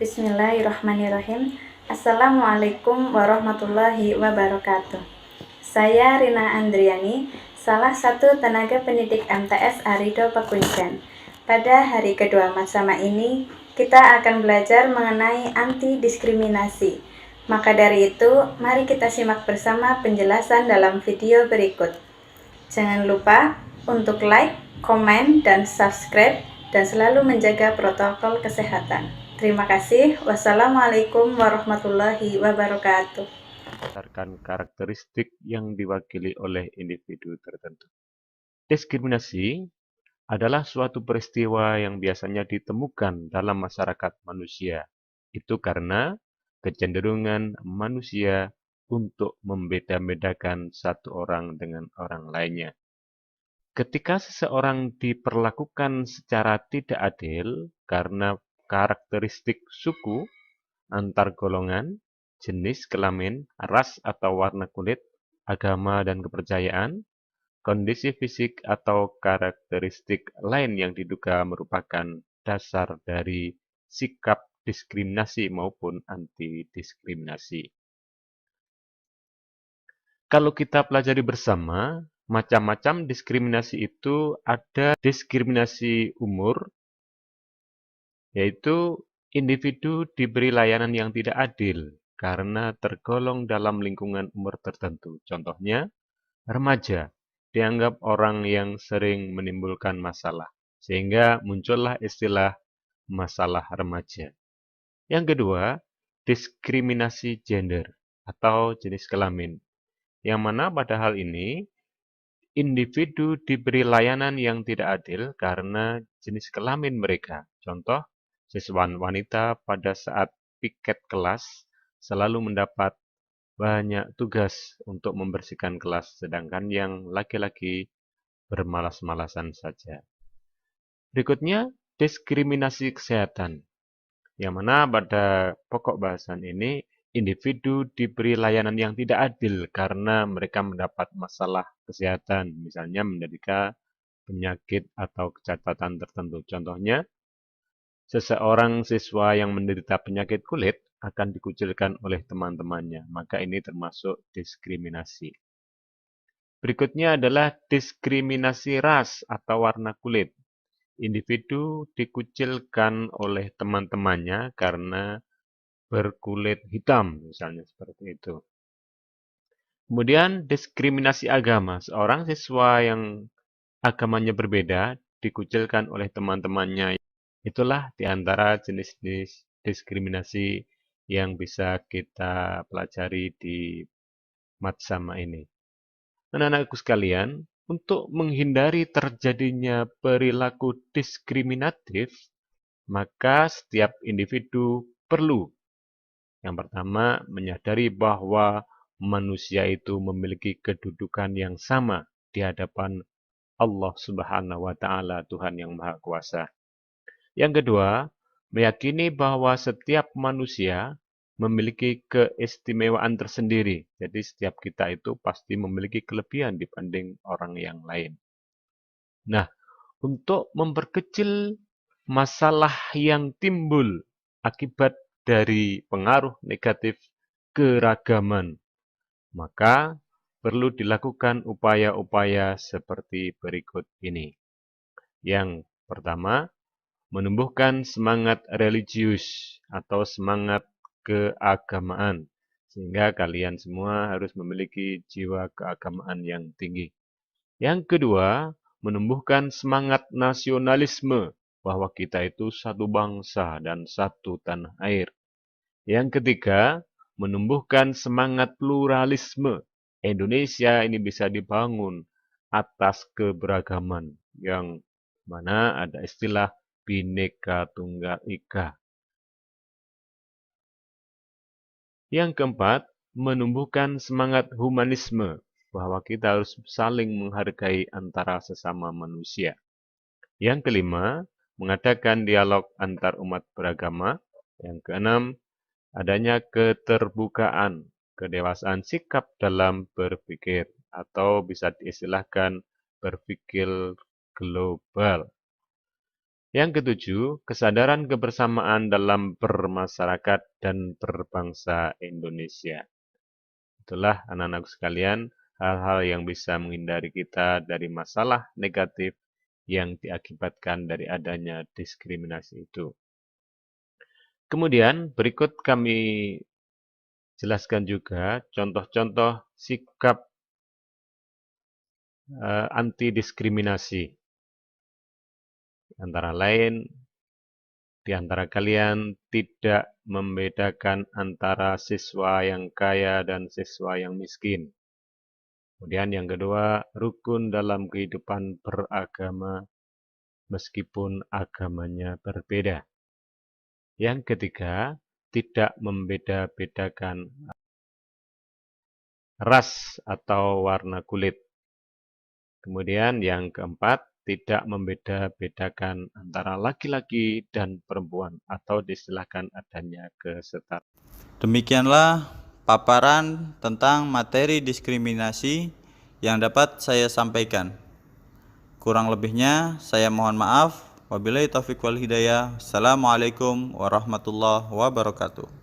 Bismillahirrahmanirrahim. Assalamualaikum warahmatullahi wabarakatuh. Saya Rina Andriani, salah satu tenaga pendidik MTS Arido Pekuncen. Pada hari kedua Matsama ini, kita akan belajar mengenai anti diskriminasi. Maka dari itu, mari kita simak bersama penjelasan dalam video berikut. Jangan lupa untuk like, komen, dan subscribe, dan selalu menjaga protokol kesehatan. Terima kasih. Wassalamualaikum warahmatullahi wabarakatuh. Berdasarkan karakteristik yang diwakili oleh individu tertentu. Diskriminasi adalah suatu peristiwa yang biasanya ditemukan dalam masyarakat manusia. Itu karena kecenderungan manusia untuk membeda-bedakan satu orang dengan orang lainnya. Ketika seseorang diperlakukan secara tidak adil karena karakteristik suku, antar golongan, jenis kelamin, ras atau warna kulit, agama dan kepercayaan, kondisi fisik atau karakteristik lain yang diduga merupakan dasar dari sikap diskriminasi maupun anti-diskriminasi. Kalau kita pelajari bersama, macam-macam diskriminasi itu ada diskriminasi umur, yaitu individu diberi layanan yang tidak adil karena tergolong dalam lingkungan umur tertentu. Contohnya, remaja dianggap orang yang sering menimbulkan masalah, sehingga muncullah istilah masalah remaja. Yang kedua, diskriminasi gender atau jenis kelamin, yang mana pada hal ini individu diberi layanan yang tidak adil karena jenis kelamin mereka. Contoh, siswa wanita pada saat piket kelas selalu mendapat banyak tugas untuk membersihkan kelas, sedangkan yang laki-laki bermalas-malasan saja. Berikutnya, diskriminasi kesehatan, yang mana pada pokok bahasan ini, individu diberi layanan yang tidak adil karena mereka mendapat masalah kesehatan, misalnya menderita penyakit atau kecacatan tertentu. Contohnya, seseorang siswa yang menderita penyakit kulit akan dikucilkan oleh teman-temannya, maka ini termasuk diskriminasi. Berikutnya adalah diskriminasi ras atau warna kulit. Individu dikucilkan oleh teman-temannya karena berkulit hitam, misalnya seperti itu. Kemudian diskriminasi agama. Seorang siswa yang agamanya berbeda dikucilkan oleh teman-temannya. Itulah di antara jenis-jenis diskriminasi yang bisa kita pelajari di Matsama ini. Anak-anakku sekalian, untuk menghindari terjadinya perilaku diskriminatif, maka setiap individu perlu, yang pertama, menyadari bahwa manusia itu memiliki kedudukan yang sama di hadapan Allah Subhanahu wa Ta'ala, Tuhan yang Maha Kuasa. Yang kedua, meyakini bahwa setiap manusia memiliki keistimewaan tersendiri. Jadi setiap kita itu pasti memiliki kelebihan dibanding orang yang lain. Nah, untuk memperkecil masalah yang timbul akibat dari pengaruh negatif keragaman, maka perlu dilakukan upaya-upaya seperti berikut ini. Yang pertama, menumbuhkan semangat religius atau semangat keagamaan, sehingga kalian semua harus memiliki jiwa keagamaan yang tinggi. Yang kedua, menumbuhkan semangat nasionalisme, bahwa kita itu satu bangsa dan satu tanah air. Yang ketiga, menumbuhkan semangat pluralisme. Indonesia ini bisa dibangun atas keberagaman, yang mana ada istilah Bhinneka Tunggal Ika. Yang keempat, menumbuhkan semangat humanisme, bahwa kita harus saling menghargai antara sesama manusia. Yang kelima, mengadakan dialog antar umat beragama. Yang keenam, adanya keterbukaan, kedewasaan sikap dalam berpikir, atau bisa diistilahkan berpikir global. Yang ketujuh, kesadaran kebersamaan dalam bermasyarakat dan berbangsa Indonesia. Itulah anak-anakku sekalian, hal-hal yang bisa menghindari kita dari masalah negatif yang diakibatkan dari adanya diskriminasi itu. Kemudian berikut kami jelaskan juga contoh-contoh sikap anti-diskriminasi. Antara lain, di antara kalian tidak membedakan antara siswa yang kaya dan siswa yang miskin. Kemudian yang kedua, rukun dalam kehidupan beragama meskipun agamanya berbeda. Yang ketiga, tidak membeda-bedakan ras atau warna kulit. Kemudian yang keempat, tidak membeda-bedakan antara laki-laki dan perempuan atau diistilahkan adanya kesetaraan. Demikianlah paparan tentang materi diskriminasi yang dapat saya sampaikan. Kurang lebihnya saya mohon maaf. Wabillahi taufiq wal hidayah. Assalamualaikum warahmatullahi wabarakatuh.